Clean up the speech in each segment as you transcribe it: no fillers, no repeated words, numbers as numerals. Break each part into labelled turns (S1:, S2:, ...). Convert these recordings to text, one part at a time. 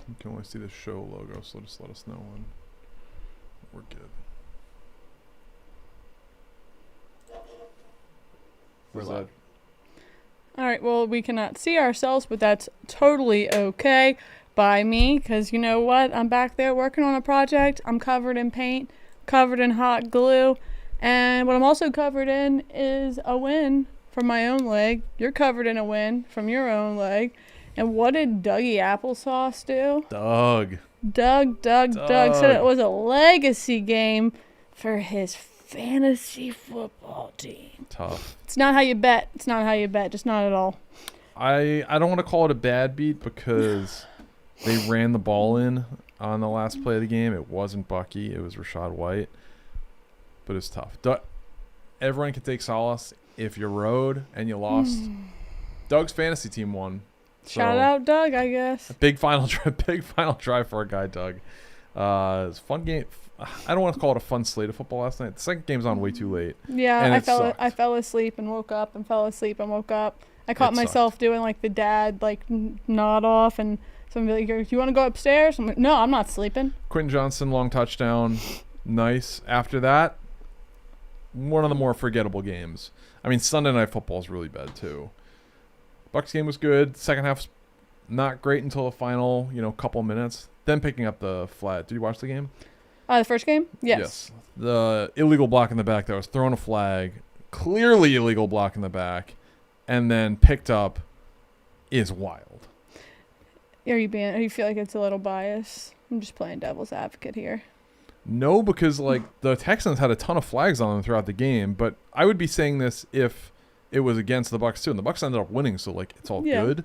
S1: You can only see the show logo, so just let us know when we're good.
S2: We're live.
S3: All right, well, we cannot see ourselves, but that's totally okay by me, because you know what? I'm back there working on a project. I'm covered in paint, covered in hot glue, and what I'm also covered in is a win from my own leg. You're covered in a win from your own leg. And what did Dougie Applesauce do?
S1: Doug
S3: Doug said it was a legacy game for his fantasy football team.
S1: Tough.
S3: It's not how you bet. Just not at all.
S1: I don't want to call it a bad beat because they ran the ball in on the last play of the game. It wasn't Bucky. It was Rashad White. But it's tough. Everyone can take solace if you rode and you lost. Doug's fantasy team won.
S3: Shout out Doug, I guess.
S1: Big final drive for our guy Doug. It's a fun game. I don't want to call it a fun slate of football last night. The second game's on way too late.
S3: Yeah, I fell asleep and woke up and fell asleep and woke up. I caught myself doing like the dad nod off, and somebody like, "You want to go upstairs?" I'm like, "No, I'm not sleeping."
S1: Quentin Johnson long touchdown, nice. After that, one of the more forgettable games. I mean, Sunday Night Football is really bad too. Bucs game was good. Second half was not great until the final, couple minutes. Then picking up the flat. Did you watch the game?
S3: The first game? Yes.
S1: The illegal block in the back that was throwing a flag, clearly illegal block in the back, and then picked up is wild.
S3: Are you feel like it's a little biased? I'm just playing devil's advocate here.
S1: No, because the Texans had a ton of flags on them throughout the game, but I would be saying this if it was against the Bucs too, and the Bucs ended up winning, so it's all good.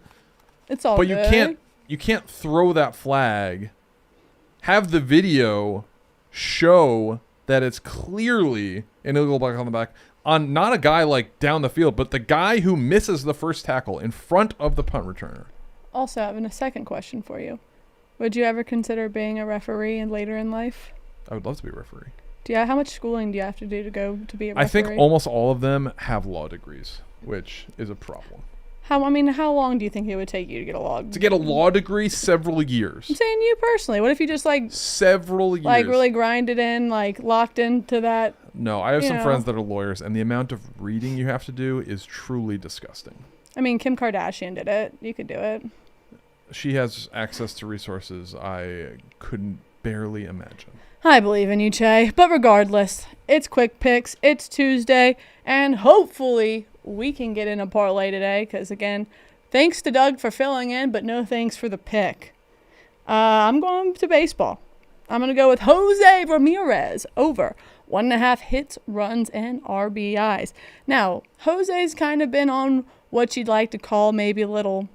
S3: It's all
S1: good.
S3: But
S1: you can't throw that flag, have the video show that it's clearly an illegal block on the back on not a guy down the field, but the guy who misses the first tackle in front of the punt returner.
S3: Also, having a second question for you. Would you ever consider being a referee later in life?
S1: I would love to be a referee.
S3: How much schooling do you have to do to go to be a referee?
S1: I think almost all of them have law degrees, which is a problem.
S3: How long do you think it would take you to get a law degree?
S1: To get a law degree, several years.
S3: I'm saying you personally. What if you just
S1: several years.
S3: Really grind it in, locked into that?
S1: No, I have some friends that are lawyers, and the amount of reading you have to do is truly disgusting.
S3: I mean, Kim Kardashian did it. You could do it.
S1: She has access to resources I couldn't barely imagine.
S3: I believe in you, Che. But regardless, it's Quick Picks. It's Tuesday, and hopefully we can get in a parlay today because, again, thanks to Doug for filling in, but no thanks for the pick. I'm going to baseball. I'm going to go with Jose Ramirez over 1.5 hits, runs, and RBIs. Now, Jose's kind of been on what you'd like to call maybe a little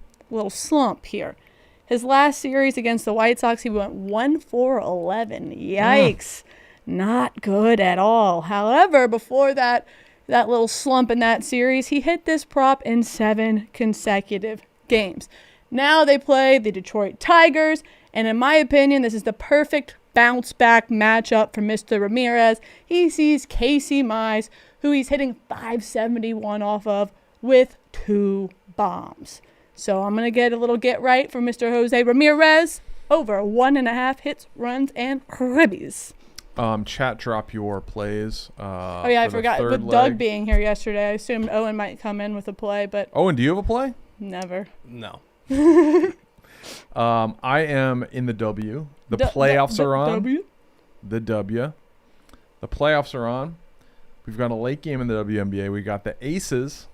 S3: slump here. His last series against the White Sox, he went 1-for-11. Yikes. Not good at all. However, before that little slump in that series, he hit this prop in 7 consecutive games. Now they play the Detroit Tigers, and in my opinion, this is the perfect bounce-back matchup for Mr. Ramirez. He sees Casey Mize, who he's hitting .571 off of, with 2 bombs. So I'm going to get a little get right for Mr. Jose Ramirez over 1.5 hits, runs, and ribbies.
S1: Chat, drop your plays.
S3: I forgot. With Doug being here yesterday, I assumed Owen might come in with a play, but...
S1: Owen, do you have a play?
S3: Never.
S2: No.
S1: I am in the W. The playoffs are on.
S3: W?
S1: The W. The playoffs are on. We've got a late game in the WNBA. We got the Aces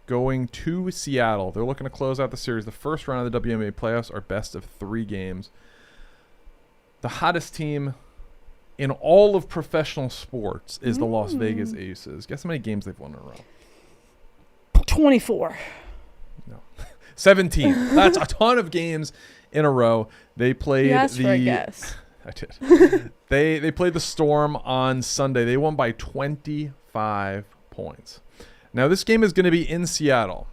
S1: going to Seattle. They're looking to close out the series. The first round of the WNBA playoffs are best of 3 games. The hottest team in all of professional sports is the Las Vegas Aces. Guess how many games they've won in a row?
S3: 24.
S1: No. 17. That's a ton of games in a row. They played
S3: for a guess.
S1: I did. They played the Storm on Sunday. They won by 25 points. Now, this game is going to be in Seattle.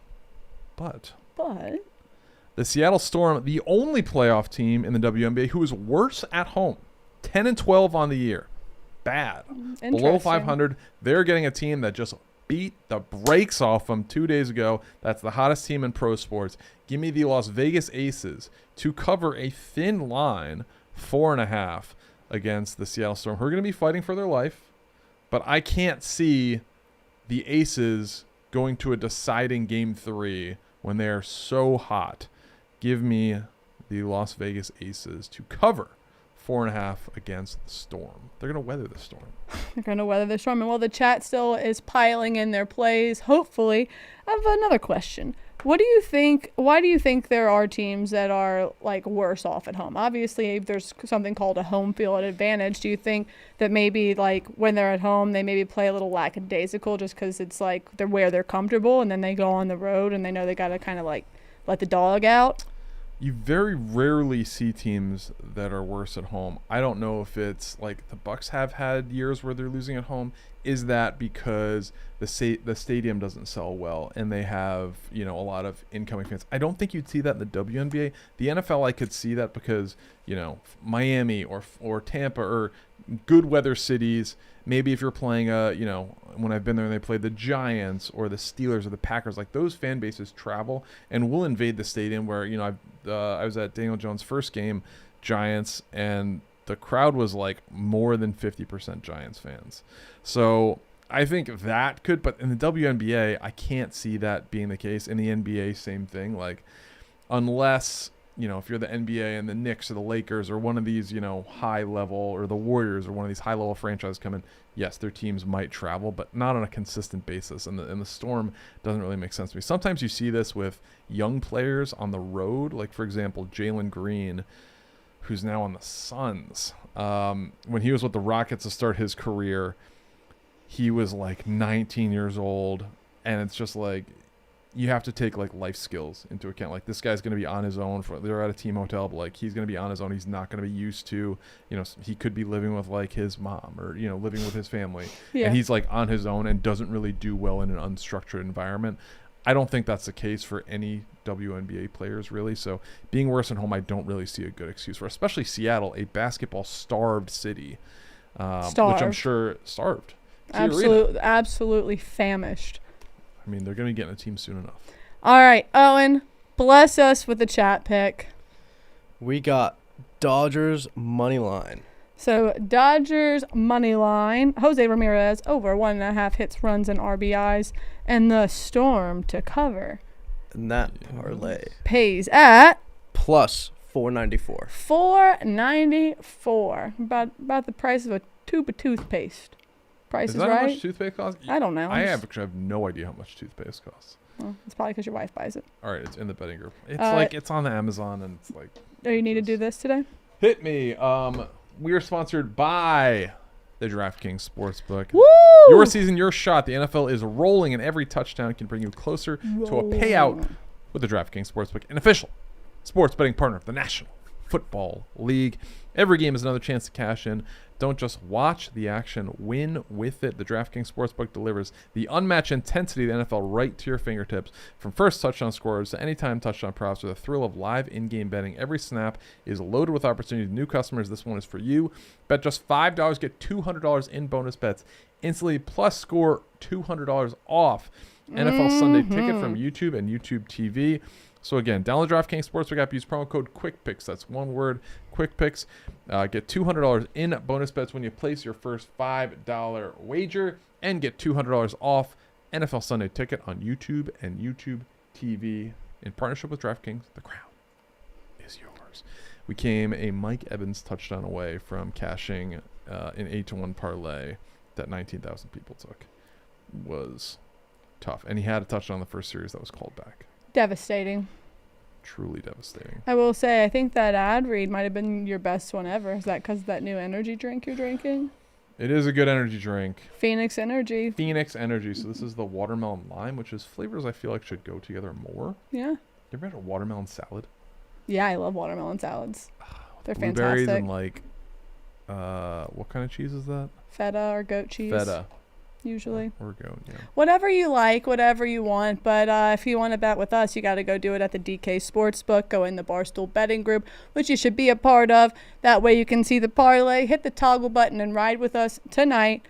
S1: But the Seattle Storm, the only playoff team in the WNBA who is worse at home. 10-12 on the year. Bad. Below 500. They're getting a team that just beat the brakes off them 2 days ago. That's the hottest team in pro sports. Give me the Las Vegas Aces to cover a thin line, 4.5 against the Seattle Storm, who are going to be fighting for their life. But I can't see the Aces going to a deciding game 3 when they are so hot. Give me the Las Vegas Aces to cover 4.5 against the Storm. They're going to weather the storm.
S3: They're going to weather the storm. And while the chat still is piling in their plays, hopefully, I have another question. What do you think? Why do you think there are teams that are like worse off at home? Obviously, there's something called a home field advantage. Do you think that maybe like when they're at home, they maybe play a little lackadaisical just because it's like they're where they're comfortable, and then they go on the road and they know they got to kind of like let the dog out?
S1: You very rarely see teams that are worse at home. I don't know if it's like the Bucks have had years where they're losing at home. Is that because the stadium doesn't sell well and they have, a lot of incoming fans? I don't think you'd see that in the WNBA. The NFL, I could see that because, Miami or Tampa or good weather cities. Maybe if you're playing when I've been there and they played the Giants or the Steelers or the Packers, like those fan bases travel and will invade the stadium where, I was at Daniel Jones' first game, Giants, and the crowd was like more than 50% Giants fans. So I think that could, but in the WNBA, I can't see that being the case. In the NBA, same thing. Like, unless, if you're the NBA and the Knicks or the Lakers or one of these, high level, or the Warriors or one of these high level franchises come in, yes, their teams might travel, but not on a consistent basis. And the Storm doesn't really make sense to me. Sometimes you see this with young players on the road, like, for example, Jalen Green, who's now on the Suns. When he was with the Rockets to start his career, he was like 19 years old, and it's just like you have to take like life skills into account. Like, this guy's going to be on his own. They're at a team hotel, but like he's going to be on his own. He's not going to be used to, he could be living with like his mom or, living with his family. Yeah. And he's like on his own and doesn't really do well in an unstructured environment. I don't think that's the case for any WNBA players, really. So being worse at home, I don't really see a good excuse for, especially Seattle, a basketball-starved city, which I'm sure starved.
S3: Absolutely famished.
S1: I mean, they're going to be getting a team soon enough.
S3: All right, Owen, bless us with the chat pick.
S2: We got Dodgers money line.
S3: So Dodgers money line, Jose Ramirez over 1.5 hits, runs, and RBIs, and the Storm to cover.
S2: And that parlay
S3: pays at
S2: plus 494.
S3: 494, about the price of a tube of toothpaste. Price is
S1: that
S3: right.
S1: How much toothpaste costs?
S3: I don't know.
S1: I actually have no idea how much toothpaste costs.
S3: Well, it's probably because your wife buys it.
S1: All right, it's in the betting group. It's it's on the Amazon, and it's like.
S3: Do you need to do this today?
S1: Hit me. We are sponsored by the DraftKings Sportsbook.
S3: Woo!
S1: Your season, your shot. The NFL is rolling, and every touchdown can bring you closer to a payout with the DraftKings Sportsbook, an official sports betting partner of the National Football League. Every game is another chance to cash in. Don't just watch the action, win with it. The DraftKings Sportsbook delivers the unmatched intensity of the NFL right to your fingertips. From first touchdown scorers to anytime touchdown props, or the thrill of live in-game betting, every snap is loaded with opportunities. New customers, this one is for you. Bet just $5, get $200 in bonus bets instantly, plus score $200 off NFL Sunday Ticket from YouTube and YouTube TV. So again, download the DraftKings Sportsbook app. Use promo code QuickPicks. That's one word, QuickPicks. Get $200 in bonus bets when you place your first $5 wager, and get $200 off NFL Sunday Ticket on YouTube and YouTube TV in partnership with DraftKings. The crown is yours. We came a Mike Evans touchdown away from cashing an 8-1 parlay that 19,000 people took. Was tough, and he had a touchdown in the first series that was called back.
S3: Devastating.
S1: Truly devastating.
S3: I will say, I think that ad read might have been your best one ever. Is that because of that new energy drink you're drinking?
S1: It is a good energy drink.
S3: Phoenix Energy.
S1: Phoenix Energy. So this is the watermelon lime, which is flavors I feel like should go together more.
S3: Yeah.
S1: You ever had a watermelon salad?
S3: Yeah, I love watermelon salads. They're
S1: blueberries
S3: fantastic.
S1: And like, what kind of cheese is that?
S3: Feta or goat cheese.
S1: Feta.
S3: Usually.
S1: Or goat, yeah.
S3: Whatever you like, whatever you want. But if you want to bet with us, you got to go do it at the DK Sportsbook. Go in the Barstool betting group, which you should be a part of. That way you can see the parlay, hit the toggle button, and ride with us tonight.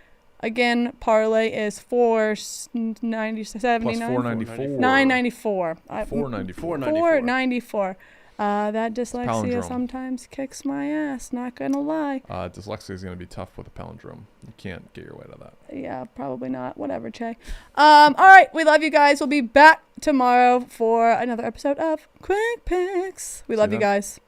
S3: Again, parlay is 497.
S1: Plus 494.
S3: 994.
S1: 494.
S3: 494. That dyslexia
S1: palindrome.
S3: sometimes kicks my ass, not gonna lie.
S1: Dyslexia is going to be tough with a palindrome. You can't get your way to that.
S3: Yeah, probably not. Whatever, Che. All right, we love you guys. We'll be back tomorrow for another episode of Quick Picks. We love you
S1: then.
S3: guys.